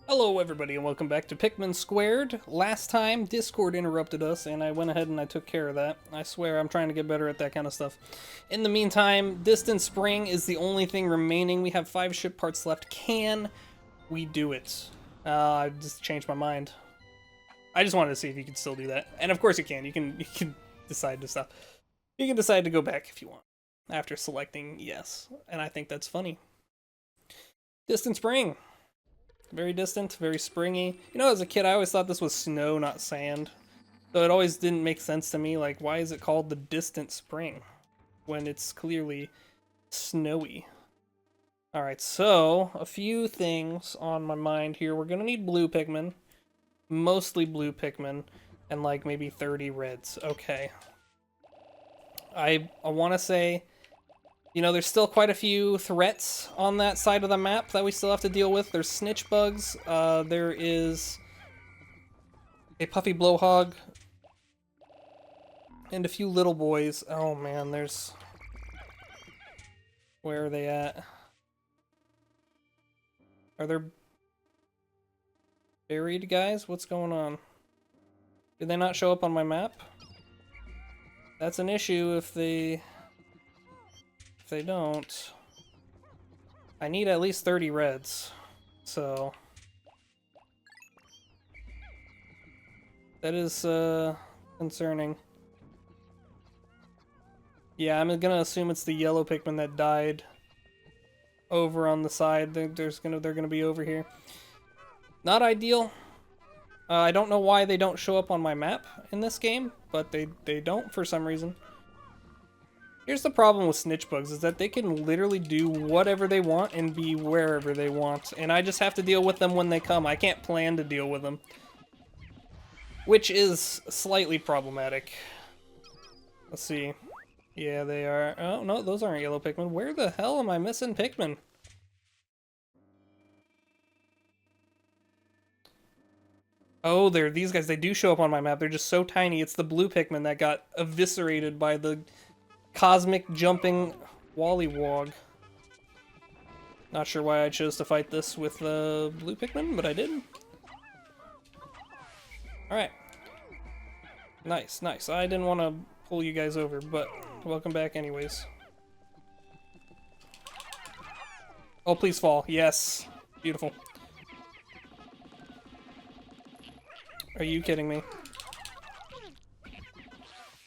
Hello everybody and welcome back to Pikmin². Last time Discord interrupted us and I went ahead and I took care of that. I swear I'm trying to get better at that kind of stuff. In the meantime, Distant Spring is the only thing remaining. We have 5 ship parts left. Can we do it? I just changed my mind. I just wanted to see if you could still do that. And of course you can. You can decide to stop. You can decide to go back if you want. After selecting yes. And I think that's funny. Distant Spring. Very distant, very springy. You know, as a kid, I always thought this was snow, not sand. So it always didn't make sense to me, like, why is it called the Distant Spring when it's clearly snowy? Alright, so, a few things on my mind here. We're gonna need blue Pikmin. Mostly blue Pikmin. And, like, maybe 30 reds. Okay. I want to say... You know, there's still quite a few threats on that side of the map that we still have to deal with. There's snitch bugs, there is a puffy blowhog, and a few little boys. Oh man, there's... Where are they at? Are there buried guys? What's going on? Did they not show up on my map? That's an issue if they don't. I need at least 30 reds, so that is concerning. Yeah, I'm gonna assume it's the yellow Pikmin that died over on the side. They're gonna be over here. Not ideal. I don't know why they don't show up on my map in this game, but they don't for some reason. Here's the problem with snitch bugs, is that they can literally do whatever they want and be wherever they want, and I just have to deal with them when they come. I can't plan to deal with them, which is slightly problematic. Let's see. Yeah, they are. Oh, no, those aren't yellow Pikmin. Where the hell am I missing Pikmin? Oh, they're these guys. They do show up on my map. They're just so tiny. It's the blue Pikmin that got eviscerated by the cosmic jumping Wollywog. Not sure why I chose to fight this with blue Pikmin, but I did. Alright. Nice, nice. I didn't want to pull you guys over, but welcome back anyways. Oh, please fall. Yes. Beautiful. Are you kidding me?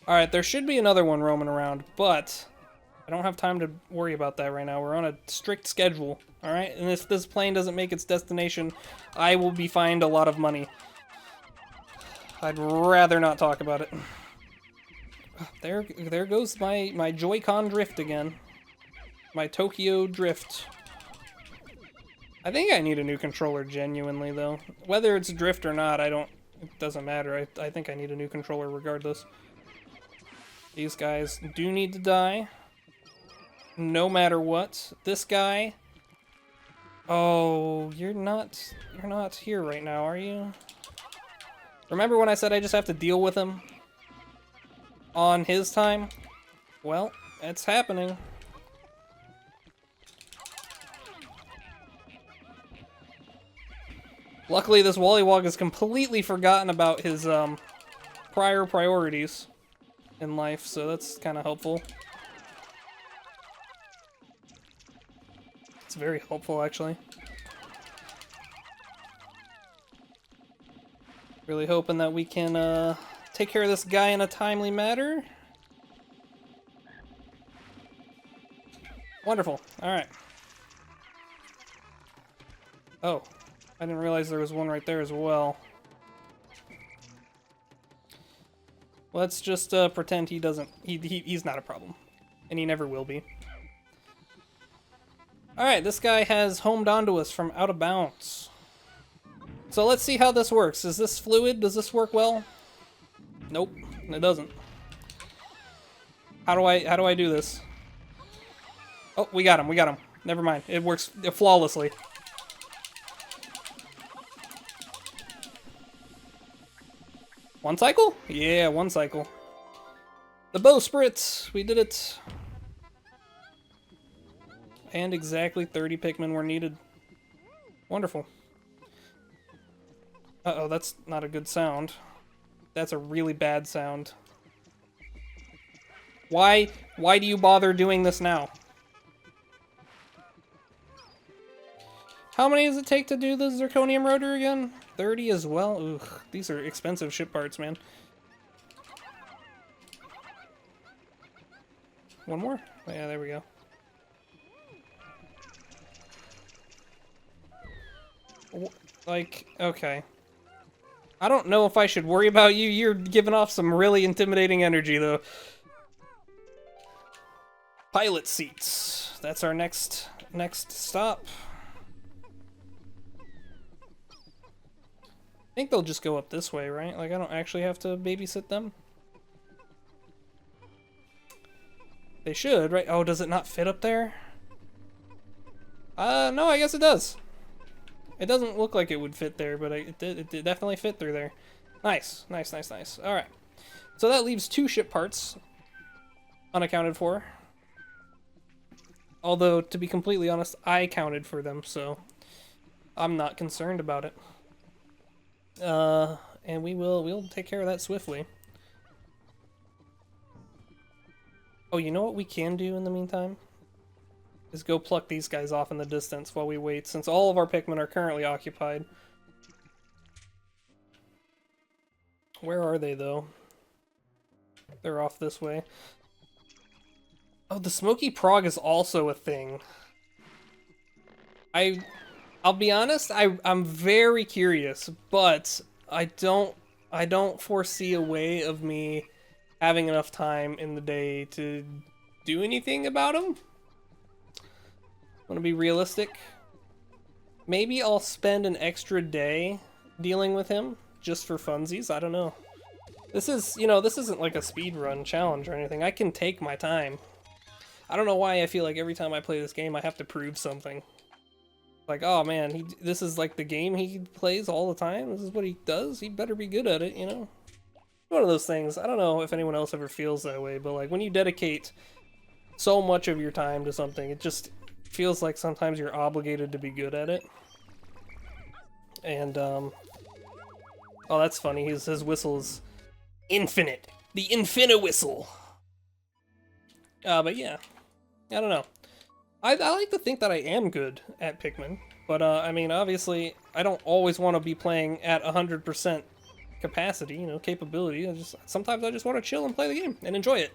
Alright, there should be another one roaming around, but I don't have time to worry about that right now. We're on a strict schedule, alright? And if this plane doesn't make its destination, I will be fined a lot of money. I'd rather not talk about it. There goes my Joy-Con drift again. My Tokyo drift. I think I need a new controller, genuinely, though. Whether it's drift or not, it doesn't matter. I think I need a new controller regardless. These guys do need to die, no matter what. This guy... Oh, you're not here right now, are you? Remember when I said I just have to deal with him on his time? Well, it's happening. Luckily, this Wollywog has completely forgotten about his prior priorities in life, so that's kind of helpful. It's very helpful, actually. Really hoping that we can take care of this guy in a timely manner. Wonderful. Alright. Oh, I didn't realize there was one right there as well. Let's just pretend he doesn't. He's not a problem, and he never will be. All right, this guy has homed onto us from out of bounds. So let's see how this works. Is this fluid? Does this work well? Nope, it doesn't. How do I do this? Oh, we got him. We got him. Never mind. It works flawlessly. One cycle? Yeah, one cycle. The bowsprit! We did it! And exactly 30 Pikmin were needed. Wonderful. Uh-oh, that's not a good sound. That's a really bad sound. Why do you bother doing this now? How many does it take to do the zirconium rotor again? 30 as well? Ugh, these are expensive ship parts, man. One more? Oh, yeah, there we go. Like, okay. I don't know if I should worry about you. You're giving off some really intimidating energy, though. Pilot seats. That's our next stop. I think they'll just go up this way, right? Like, I don't actually have to babysit them. They should, right? Oh, does it not fit up there? No, I guess it does. It doesn't look like it would fit there, but it did definitely fit through there. Nice, nice, nice, nice. Alright. So that leaves 2 ship parts unaccounted for. Although, to be completely honest, I counted for them, so I'm not concerned about it. And we'll take care of that swiftly. Oh, you know what we can do in the meantime? Is go pluck these guys off in the distance while we wait, since all of our Pikmin are currently occupied. Where are they, though? They're off this way. Oh, the Smoky Prog is also a thing. I'll be honest, I'm very curious, but I don't foresee a way of me having enough time in the day to do anything about them. Want to be realistic? Maybe I'll spend an extra day dealing with him just for funsies. I don't know. This is, you know, this isn't like a speedrun challenge or anything. I can take my time. I don't know why I feel like every time I play this game I have to prove something. Like, oh man, this is like the game he plays all the time. This is what he does. He better be good at it, you know? One of those things. I don't know if anyone else ever feels that way, but like when you dedicate so much of your time to something, it just feels like sometimes you're obligated to be good at it. And, oh, that's funny. His whistle is infinite. The Infini Whistle. But yeah. I don't know. I like to think that I am good at Pikmin. But, I mean, obviously, I don't always want to be playing at 100% capacity, you know, capability. Sometimes I just want to chill and play the game and enjoy it.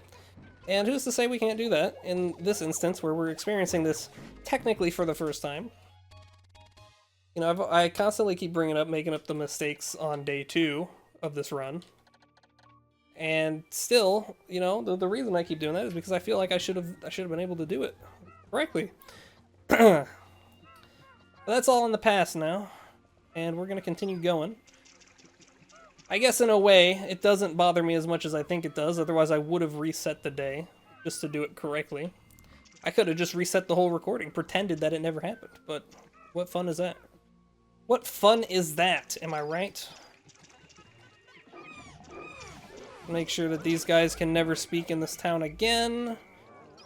And who's to say we can't do that in this instance where we're experiencing this technically for the first time? You know, I constantly keep bringing up making up the mistakes on day 2 of this run. And still, you know, the reason I keep doing that is because I feel like I should have been able to do it correctly. But that's all in the past now, and we're going to continue going. I guess in a way, it doesn't bother me as much as I think it does, otherwise I would have reset the day, just to do it correctly. I could have just reset the whole recording, pretended that it never happened, but what fun is that? What fun is that, am I right? Make sure that these guys can never speak in this town again,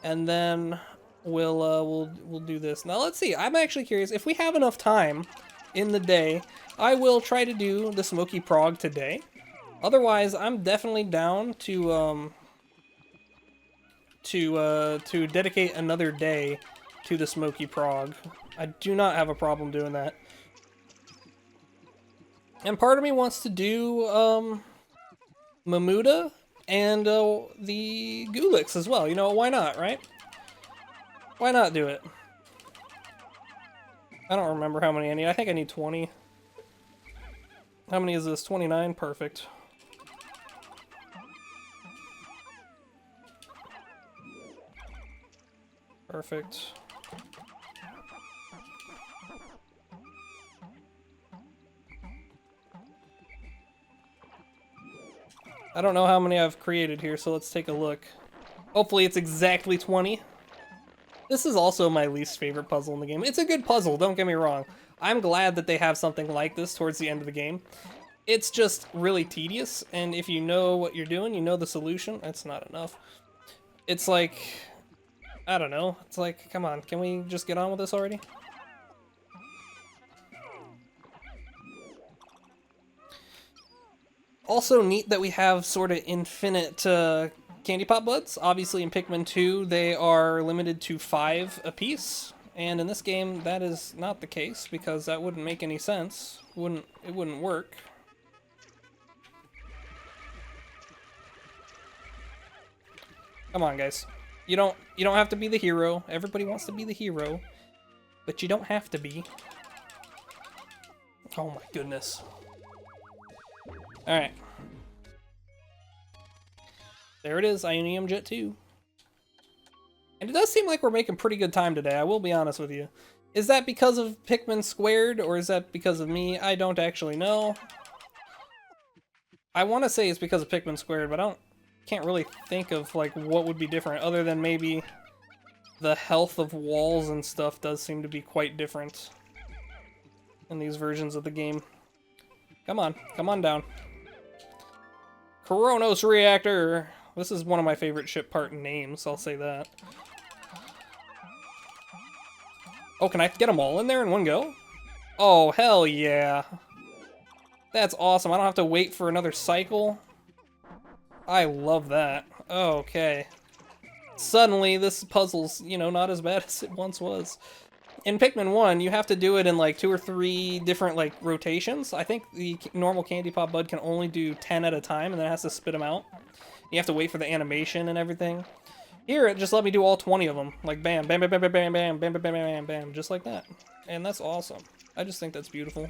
and then we'll do this. Now let's see, I'm actually curious, if we have enough time in the day, I will try to do the Smoky Prog today. Otherwise, I'm definitely down to dedicate another day to the Smoky Prog. I do not have a problem doing that. And part of me wants to do Mamuda and the Gulix as well. You know, why not, right? Why not do it? I don't remember how many I need. I think I need 20. How many is this? 29? Perfect. Perfect. I don't know how many I've created here, so let's take a look. Hopefully it's exactly 20. This is also my least favorite puzzle in the game. It's a good puzzle, don't get me wrong. I'm glad that they have something like this towards the end of the game. It's just really tedious, and if you know what you're doing, you know the solution, that's not enough. It's like, I don't know, it's like, come on, can we just get on with this already? Also neat that we have sort of infinite candy pop buds. Obviously in Pikmin 2 they are limited to 5 apiece, and in this game that is not the case because that wouldn't make any sense. It wouldn't work. Come on, guys. You don't have to be the hero. Everybody wants to be the hero, but you don't have to be. Oh my goodness. Alright. There it is, Ionium Jet 2. And it does seem like we're making pretty good time today, I will be honest with you. Is that because of Pikmin², or is that because of me? I don't actually know. I want to say it's because of Pikmin², but can't really think of like what would be different, other than maybe the health of walls and stuff does seem to be quite different in these versions of the game. Come on down. Ecronoss reactor. This is one of my favorite ship part names, I'll say that. Oh, can I get them all in there in one go? Oh, hell yeah. That's awesome. I don't have to wait for another cycle. I love that. Okay. Suddenly, this puzzle's, you know, not as bad as it once was. In Pikmin 1, you have to do it in like 2 or 3 different like rotations. I think the normal candy pop bud can only do 10 at a time, and then it has to spit them out. You have to wait for the animation and everything. Here, it just let me do all 20 of them. Like bam, bam, bam, bam, bam, bam, bam, bam, bam, bam, bam, bam, just like that. And that's awesome. I just think that's beautiful.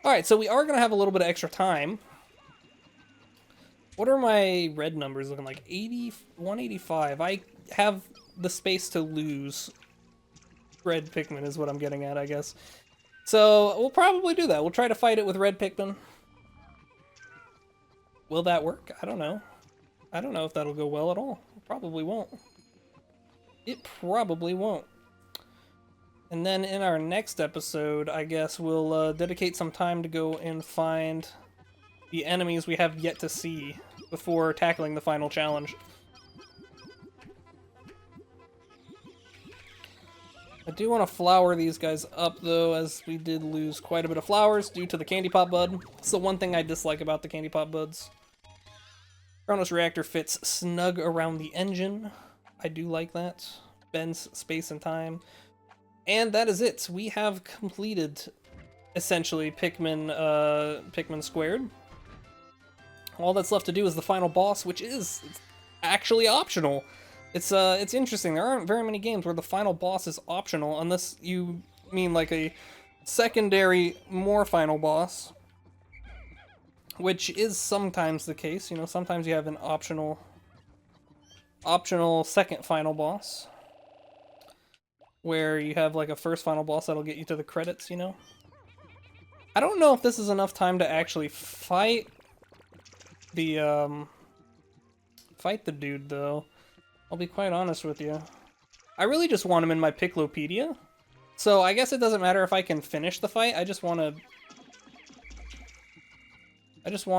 Alright, so we are going to have a little bit of extra time. What are my red numbers looking like? 185. I have the space to lose red Pikmin is what I'm getting at, I guess. So we'll probably do that. We'll try to fight it with red Pikmin. Will that work? I don't know. I don't know if that'll go well at all. It probably won't. It probably won't. And then in our next episode, I guess we'll dedicate some time to go and find the enemies we have yet to see before tackling the final challenge. I do want to flower these guys up, though, as we did lose quite a bit of flowers due to the candy pop bud. It's the one thing I dislike about the candy pop buds. Ecronoss reactor fits snug around the engine. I do like that. Bends space and time. And that is it. We have completed, essentially, Pikmin². All that's left to do is the final boss, which is actually optional. It's interesting. There aren't very many games where the final boss is optional, unless you mean like a secondary, more final boss, which is sometimes the case. You know, sometimes you have an optional second final boss, where you have like a first final boss that'll get you to the credits. You know, I don't know if this is enough time to actually fight the dude, though. I'll be quite honest with you. I really just want him in my Piklopedia. So I guess it doesn't matter if I can finish the fight. I just want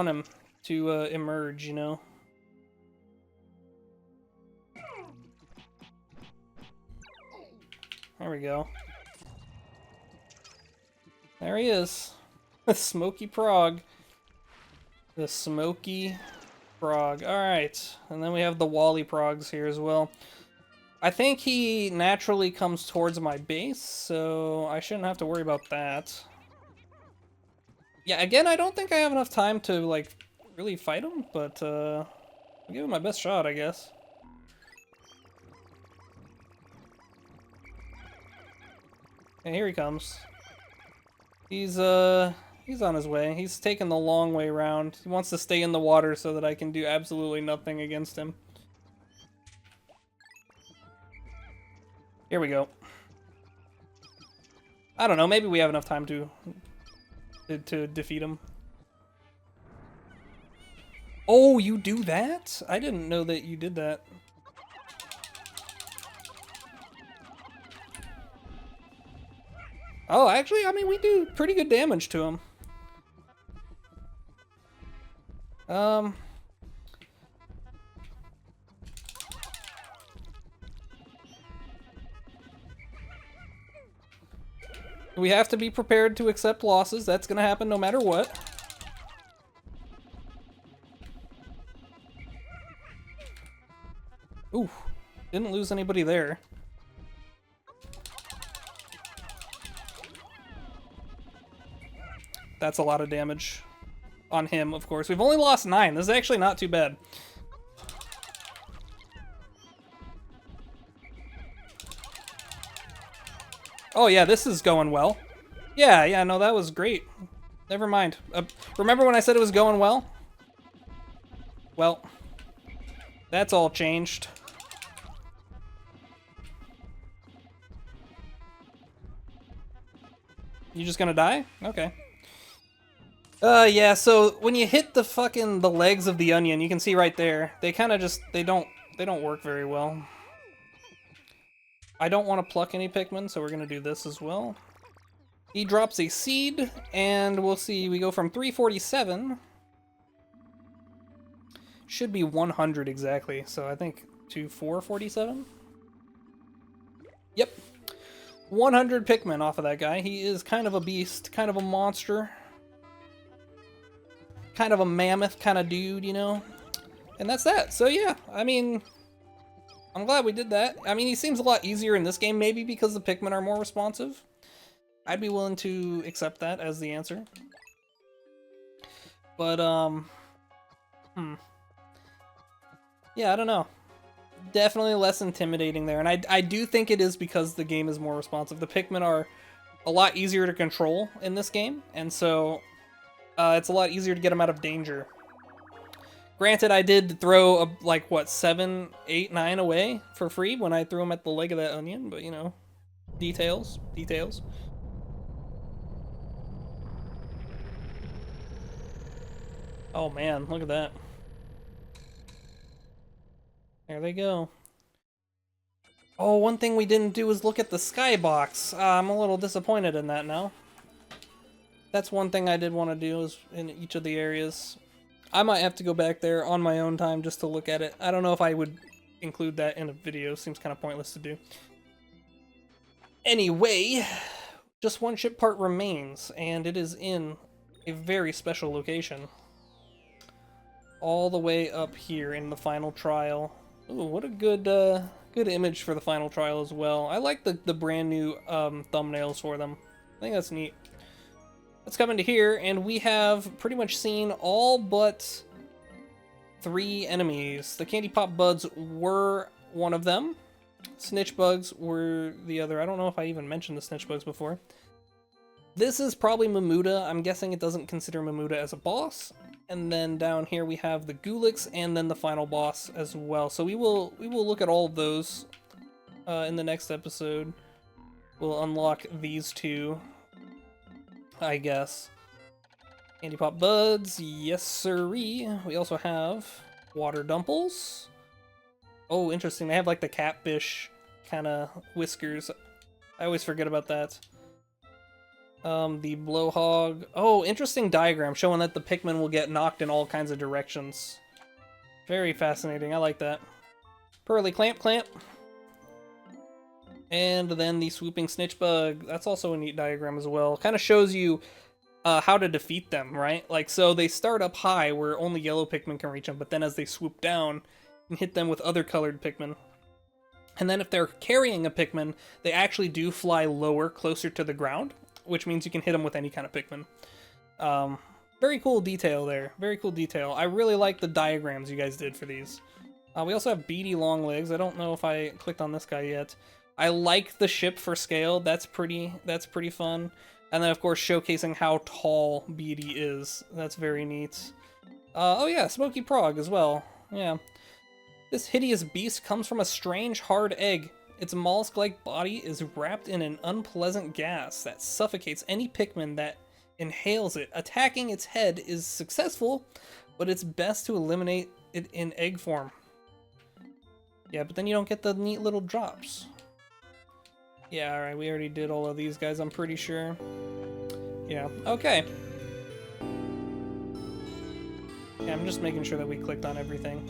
him to emerge, you know? There we go. There he is. The Smoky Prog. The Smoky Prog. Alright. And then we have the Wally Progs here as well. I think he naturally comes towards my base, so I shouldn't have to worry about that. Yeah, again, I don't think I have enough time to, like, really fight him, but, I'll give him my best shot, I guess. And here he comes. He's on his way. He's taking the long way around. He wants to stay in the water so that I can do absolutely nothing against him. Here we go. I don't know, maybe we have enough time to defeat him. Oh, you do that? I didn't know that you did that. Oh, actually, I mean, we do pretty good damage to him. We have to be prepared to accept losses. That's gonna happen no matter what. Ooh, didn't lose anybody there. That's a lot of damage on him, of course. We've only lost 9. This is actually not too bad. Oh yeah, this is going well. Yeah, no, that was great. Never mind. Remember when I said it was going well? Well, that's all changed. You just gonna die? Okay. Yeah, so when you hit the legs of the onion, you can see right there, they kind of just, they don't work very well. I don't want to pluck any Pikmin, so we're gonna do this as well. He drops a seed, and we'll see, we go from 347. Should be 100 exactly, so I think to 447? Yep. 100 Pikmin off of that guy. He is kind of a beast, kind of a monster. Kind of a mammoth kind of dude, you know? And that's that. So yeah, I mean, I'm glad we did that. I mean, he seems a lot easier in this game, maybe because the Pikmin are more responsive. I'd be willing to accept that as the answer. But, yeah, I don't know. Definitely less intimidating there. And I do think it is because the game is more responsive. The Pikmin are a lot easier to control in this game, and so it's a lot easier to get them out of danger. Granted, I did throw, like, what, 7, 8, 9 away for free when I threw them at the leg of that onion, but, you know, details. Oh man, look at that. There they go. Oh, one thing we didn't do is look at the skybox. I'm a little disappointed in that now. That's one thing I did want to do is in each of the areas. I might have to go back there on my own time just to look at it. I don't know if I would include that in a video. Seems kind of pointless to do. Anyway, just one ship part remains, and it is in a very special location. All the way up here in the final trial. Ooh, what a good good image for the final trial as well. I like the brand new thumbnails for them. I think that's neat. Let's come into here, and we have pretty much seen all but 3 enemies. The Candy Pop Buds were one of them. Snitch Bugs were the other. I don't know if I even mentioned the Snitch Bugs before. This is probably Mamuda. I'm guessing it doesn't consider Mamuda as a boss. And then down here we have the Gulix and then the final boss as well. So we will look at all of those in the next episode. We'll unlock these 2, I guess. Candy Pop Buds, yes sirree. We also have Water Dumples. Oh, interesting. They have like the catfish kind of whiskers. I always forget about that. The Blowhog. Oh, interesting diagram showing that the Pikmin will get knocked in all kinds of directions. Very fascinating. I like that. Pearly Clamp. And then the Swooping Snitch Bug. That's also a neat diagram as well. Kind of shows you how to defeat them, right? Like, so they start up high where only yellow Pikmin can reach them, but then as they swoop down, you can hit them with other colored Pikmin. And then if they're carrying a Pikmin, they actually do fly lower, closer to the ground, which means you can hit them with any kind of Pikmin. Very cool detail there. Very cool detail. I really like the diagrams you guys did for these. We also have Beady Longlegs. I don't know if I clicked on this guy yet. I like the ship for scale. That's pretty fun. And then, of course, showcasing how tall Beady is. That's very neat. Oh yeah, Smoky Prog as well. Yeah. This hideous beast comes from a strange, hard egg. Its mollusk-like body is wrapped in an unpleasant gas that suffocates any Pikmin that inhales it. Attacking its head is successful, but it's best to eliminate it in egg form. Yeah, but then you don't get the neat little drops. Yeah, alright, we already did all of these guys, I'm pretty sure. Yeah, okay. Yeah, I'm just making sure that we clicked on everything.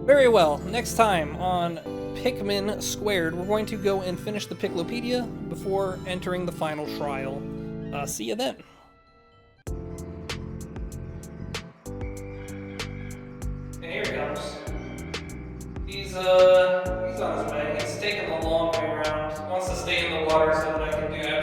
Very well, next time on Pikmin², we're going to go and finish the Piclopedia before entering the final trial. See you then. And here it comes. These he's on his way. He's taking the long way around. He wants to stay in the water so that I can do